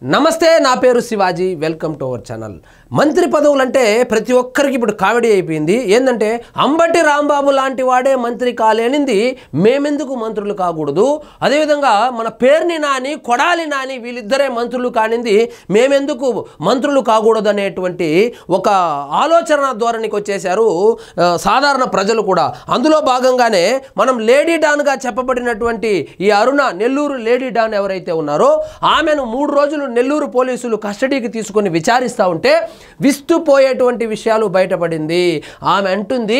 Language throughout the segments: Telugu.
నమస్తే నా పేరు Shivaji welcome to our channel మంత్రి పదవులు అంటే ప్రతి ఒక్కరికి ఇప్పుడు కామెడీ అయిపోయింది ఏందంటే అంబటి రాంబాబు లాంటి వాడే మంత్రి కాలేనింది మేమెందుకు మంత్రులు కాకూడదు అదే విధంగా మన పేర్ని నాని కొడాలి నాని వీళ్ళిద్దరే మంత్రులు కానింది మేమెందుకు మంత్రులు కాకూడదు అనేటువంటి ఒక ఆలోచన ధోరణికి వచ్చేశారు సాధారణ ప్రజలు కూడా అందులో భాగంగానే మనం లేడీ డాన్ గా చెప్పబడినటువంటి ఈ అరుణ నెల్లూరు లేడీ డాన్ ఎవరైతే ఉన్నారో ఆమెను 3 రోజులు నెల్లూరు పోలీసులు కస్టడీకి తీసుకొని విచారిస్తూ ఉంటే విస్తుపోయేటువంటి విషయాలు బయటపడింది ఆమె అంటుంది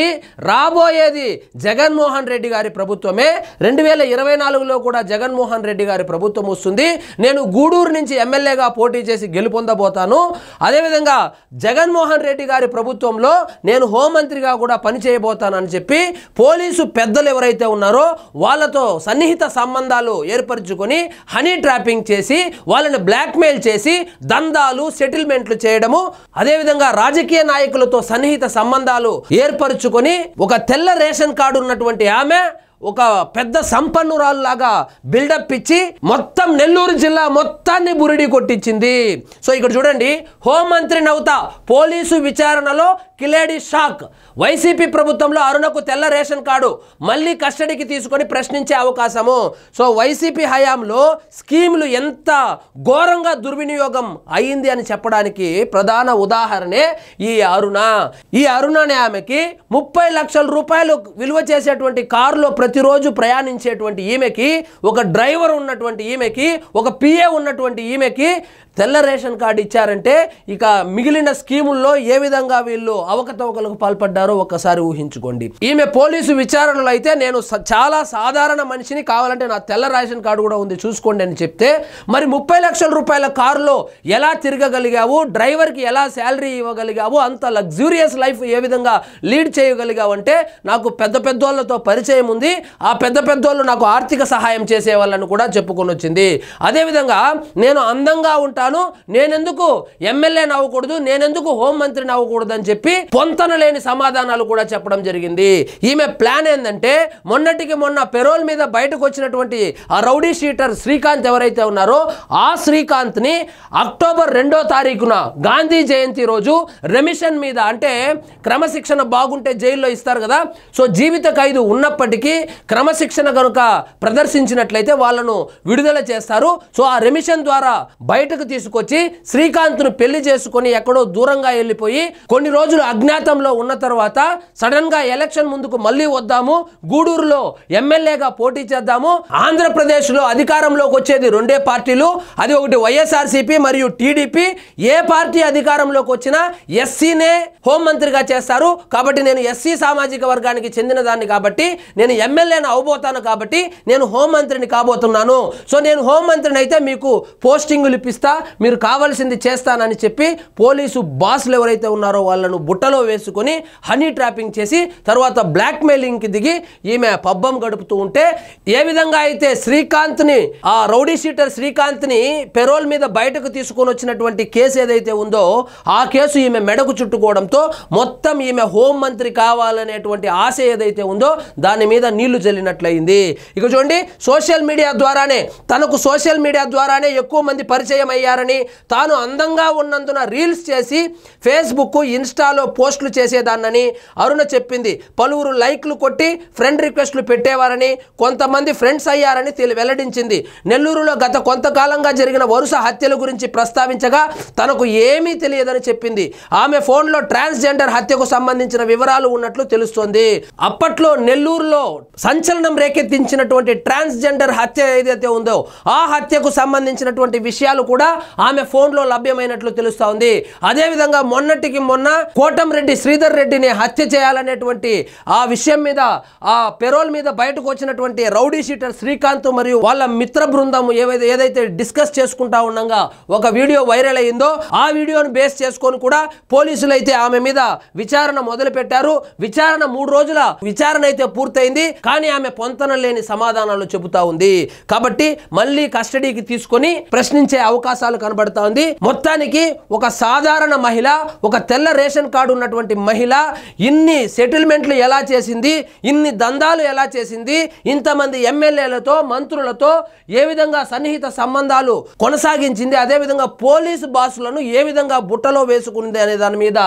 రాబోయేది జగన్మోహన్ రెడ్డి గారి ప్రభుత్వమే 2024లో కూడా జగన్మోహన్ రెడ్డి గారి ప్రభుత్వం వస్తుంది నేను గూడూరు నుంచి ఎమ్మెల్యేగా పోటీ చేసి గెలుపొందబోతాను అదేవిధంగా జగన్మోహన్ రెడ్డి గారి ప్రభుత్వంలో నేను హోంమంత్రిగా కూడా పనిచేయబోతానని చెప్పి పోలీసు పెద్దలు ఎవరైతే ఉన్నారో వాళ్ళతో సన్నిహిత సంబంధాలు ఏర్పరచుకొని హనీ ట్రాపింగ్ చేసి వాళ్ళని బ్లాక్మెయిల్ చేసి దందాలు సెటిల్మెంట్లు చేయడము అదేవిధంగా రాజకీయ నాయకులతో సన్నిహిత సంబంధాలు ఏర్పరచుకొని ఒక తెల్ల రేషన్ కార్డు ఉన్నటువంటి ఆమె ఒక పెద్ద సంపన్నురాలులాగా బిల్డప్ ఇచ్చి మొత్తం నెల్లూరు జిల్లా మొత్తాన్ని బురిడి కొట్టించింది సో ఇక్కడ చూడండి హోంమంత్రి నౌతా పోలీసు విచారణలో కిలేడి షాక్ వైసీపీ ప్రభుత్వంలో అరుణకు తెల్ల రేషన్ కార్డు మళ్ళీ కస్టడీకి తీసుకొని ప్రశ్నించే అవకాశము సో వైసీపీ హయాంలో స్కీములు ఎంత ఘోరంగా దుర్వినియోగం అయింది అని చెప్పడానికి ప్రధాన ఉదాహరణే ఈ అరుణ అనే ఆమెకి 30 లక్షల రూపాయలు విలువ చేసేటువంటి కారులో ప్రతిరోజు ప్రయాణించేటువంటి ఈమెకి ఒక డ్రైవర్ ఉన్నటువంటి ఈమెకి ఒక పిఏ ఉన్నటువంటి ఈమెకి తెల్ల రేషన్ కార్డు ఇచ్చారంటే ఇక మిగిలిన స్కీముల్లో ఏ విధంగా వీళ్ళు అవకతవకలకు పాల్పడ్డారో ఒక్కసారి ఊహించుకోండి ఈమె పోలీసు విచారణలో అయితే నేను చాలా సాధారణ మనిషిని కావాలంటే నా తెల్ల రేషన్ కార్డు కూడా ఉంది చూసుకోండి అని చెప్తే మరి 30 లక్షల రూపాయల కారులో ఎలా తిరగగలిగావు డ్రైవర్కి ఎలా శాలరీ ఇవ్వగలిగావు అంత లగ్జూరియస్ లైఫ్ ఏ విధంగా లీడ్ చేయగలిగావు అంటే నాకు పెద్ద పెద్దోళ్ళతో పరిచయం ఉంది ఆ పెద్ద పెద్దోళ్ళు నాకు ఆర్థిక సహాయం చేసే వాళ్ళని కూడా చెప్పుకొని వచ్చింది అదేవిధంగా నేను అందంగా ఉంటాను నేనెందుకు ఎమ్మెల్యే నవ్వకూడదు నేనెందుకు హోంమంత్రి నవ్వకూడదు అని చెప్పి పొంతన లేని సమాధానాలు కూడా చెప్పడం జరిగింది ఈమె ప్లాన్ ఏంటంటే మొన్నటికి మొన్న పెరోల్ మీద బయటకు వచ్చినటువంటి ఆ రౌడీ షీటర్ శ్రీకాంత్ ఎవరైతే ఉన్నారో ఆ శ్రీకాంత్ ని అక్టోబర్ 2వ తారీఖున గాంధీ జయంతి రోజు రెమిషన్ మీద అంటే క్రమశిక్షణ బాగుంటే జైల్లో ఇస్తారు కదా సో జీవిత ఖైదు ఉన్నప్పటికీ క్రమశిక్షణ కనుక ప్రదర్శించినట్లయితే వాళ్ళను విడుదల చేస్తారు సో ఆ రెమిషన్ ద్వారా బయటకు తీసుకొచ్చి శ్రీకాంత్ను పెళ్లి చేసుకొని ఎక్కడో దూరంగా వెళ్ళిపోయి కొన్ని రోజులు అజ్ఞాతంలో ఉన్న తర్వాత సడన్ గా ఎలక్షన్ ముందుకు మళ్ళీ వద్దాము గూడూరులో ఎమ్మెల్యేగా పోటీ చేద్దాము ఆంధ్రప్రదేశ్ లో అధికారంలోకి వచ్చేది 2 పార్టీలు అది ఒకటి వైఎస్ఆర్సీపీ మరియు టీడీపీ ఏ పార్టీ అధికారంలోకి వచ్చినా ఎస్సీనే హోంమంత్రిగా చేస్తారు కాబట్టి నేను ఎస్సీ సామాజిక వర్గానికి చెందిన దాన్ని కాబట్టి నేను ఎమ్మెల్యేను అవబోతాను కాబట్టి నేను హోంమంత్రిని కాబోతున్నాను సో నేను హోంమంత్రిని అయితే మీకు పోస్టింగులు ఇప్పిస్తా మీరు కావాల్సింది చేస్తానని చెప్పి పోలీసు బాస్లు ఎవరైతే ఉన్నారో వాళ్ళను బుట్టలో వేసుకొని హనీ ట్రాపింగ్ చేసి తర్వాత బ్లాక్ మెయిలింగ్కి దిగి ఈమె పబ్బం గడుపుతూ ఉంటే ఏ విధంగా అయితే శ్రీకాంత్ని ఆ రౌడీ షీటర్ శ్రీకాంత్ని పెరోల్ మీద బయటకు తీసుకొని వచ్చినటువంటి కేసు ఏదైతే ఉందో ఆ కేసు ఈమె మెడకు చుట్టుకోవడంతో మొత్తం ఈమె హోంమంత్రి కావాలనేటువంటి ఆశ ఏదైతే ఉందో దాని మీద నీళ్లు జల్లినట్లయింది ఇక చూడండి సోషల్ మీడియా ద్వారానే తనకు సోషల్ మీడియా ద్వారానే ఎక్కువ మంది పరిచయం అయ్యారని తాను అందంగా ఉన్నందున రీల్స్ చేసి ఫేస్బుక్ ఇన్స్టాలో పోస్టులు చేసేదాన్నని అరుణ చెప్పింది పలువురు లైక్లు కొట్టి ఫ్రెండ్ రిక్వెస్ట్లు పెట్టేవారని కొంతమంది ఫ్రెండ్స్ అయ్యారని వెల్లడించింది నెల్లూరులో గత కొంతకాలంగా జరిగిన వరుస హత్యల గురించి ప్రస్తావించగా తనకు ఏమీ తెలియదని చెప్పింది ఆమె ఫోన్లో ట్రాన్స్జెండర్ హత్యకు సంబంధించిన వివరాలు ఉన్నట్లు తెలుస్తోంది అప్పట్లో నెల్లూరులో సంచలనం రేకెత్తించినటువంటి ట్రాన్స్జెండర్ హత్య ఏదైతే ఉందో ఆ హత్యకు సంబంధించినటువంటి విషయాలు కూడా ఆమె ఫోన్లో లభ్యమైనట్లు తెలుస్తోంది అదేవిధంగా మొన్నటికి మొన్న కోటంరెడ్డి శ్రీధర్ రెడ్డిని హత్య చేయాలనేటువంటి ఆ విషయం మీద ఆ పెరోల్ మీద బయటకు వచ్చినటువంటి రౌడీ షీటర్ శ్రీకాంత్ మరియు వాళ్ళ మిత్ర బృందం ఏదైతే డిస్కస్ చేసుకుంటా ఉండగా ఒక వీడియో వైరల్ అయిందో ఆ వీడియోను బేస్ చేసుకొని కూడా పోలీసులు అయితే ఆమె మీద విచారణ మొదలు పెట్టారు విచారణ 3 రోజుల విచారణ అయితే పూర్తయింది కానీ ఆమె పొంతన లేని సమాధానాలు చెబుతా ఉంది. కాబట్టి మళ్ళీ కస్టడీకి తీసుకొని ప్రశ్నించే అవకాశాలు కనబడతా ఉంది. మొత్తానికి ఒక సాధారణ మహిళ, ఒక తెల్ల రేషన్ కార్డు ఉన్నటువంటి మహిళ ఇన్ని సెటిల్మెంట్లు ఎలా చేసింది, ఇన్ని దందాలు ఎలా చేసింది, ఇంతమంది ఎమ్మెల్యేలతో మంత్రులతో ఏ విధంగా సన్నిహిత సంబంధాలు కొనసాగించింది, అదేవిధంగా పోలీసు బాసులను ఏ విధంగా బుట్టలో వేసుకుంది అనే దాని మీద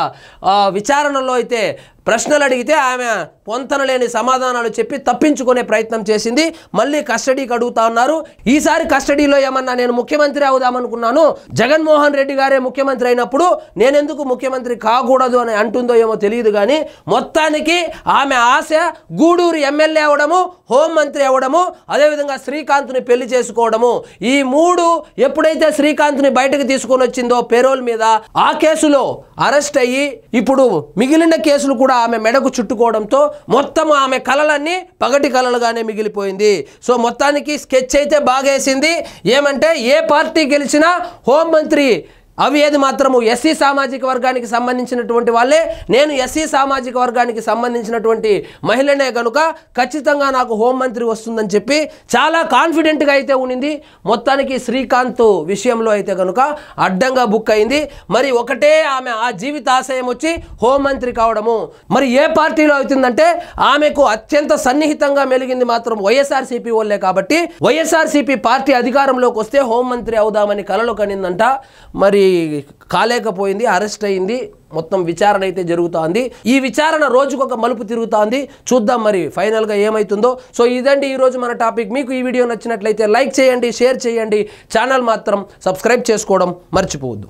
విచారణలో అయితే ప్రశ్నలు అడిగితే ఆమె పొంతన లేని సమాధానాలు చెప్పి తప్పించుకునే ప్రయత్నం చేసింది. మళ్ళీ కస్టడీకి అడుగుతా ఉన్నారు. ఈసారి కస్టడీలో ఏమన్నా నేను ముఖ్యమంత్రి అవుదామనుకున్నాను, జగన్మోహన్ రెడ్డి గారే ముఖ్యమంత్రి అయినప్పుడు నేనెందుకు ముఖ్యమంత్రి కాకూడదు అని అంటుందో ఏమో తెలియదు. కానీ మొత్తానికి ఆమె ఆశ గూడూరు ఎమ్మెల్యే అవడము, హోంమంత్రి అవడము, అదేవిధంగా శ్రీకాంత్ని పెళ్లి చేసుకోవడము. ఈ మూడు ఎప్పుడైతే శ్రీకాంత్ని బయటకు తీసుకొని వచ్చిందో పేరోల్ మీద, ఆ కేసులో అరెస్ట్ అయ్యి ఇప్పుడు మిగిలిన కేసులు కూడా ఆమె మెడకు చుట్టుకోవడంతో మొత్తం ఆమె కలలన్నీ పగటి కలలుగానే మిగిలిపోయింది. సో మొత్తానికి స్కెచ్ అయితే బాగేసింది. ఏమంటే ఏ పార్టీ గెలిచినా హోంమంత్రి అవి ఏది మాత్రము ఎస్సీ సామాజిక వర్గానికి సంబంధించినటువంటి వాళ్ళే, నేను ఎస్సీ సామాజిక వర్గానికి సంబంధించినటువంటి మహిళనే కనుక ఖచ్చితంగా నాకు హోంమంత్రి వస్తుందని చెప్పి చాలా కాన్ఫిడెంట్గా అయితే ఉండింది. మొత్తానికి శ్రీకాంత్ విషయంలో అయితే కనుక అడ్డంగా బుక్ అయింది. మరి ఒకటే ఆమె ఆ జీవిత ఆశయం వచ్చి హోంమంత్రి కావడము. మరి ఏ పార్టీలో అవుతుందంటే ఆమెకు అత్యంత సన్నిహితంగా మెలిగింది మాత్రం వైఎస్ఆర్సీపీ వాళ్ళే. కాబట్టి వైఎస్ఆర్సీపీ పార్టీ అధికారంలోకి వస్తే హోంమంత్రి అవుదామని కలలు కనిందంట. మరి కాలేకపోయింది, అరెస్ట్ అయింది. మొత్తం విచారణ అయితే జరుగుతోంది. ఈ విచారణ రోజుకొక మలుపు తిరుగుతోంది. చూద్దాం మరి ఫైనల్గా ఏమవుతుందో. సో ఇదండి ఈరోజు మన టాపిక్. మీకు ఈ వీడియో నచ్చినట్లయితే లైక్ చేయండి, షేర్ చేయండి, ఛానల్ మాత్రం సబ్స్క్రైబ్ చేసుకోవడం మర్చిపోవద్దు.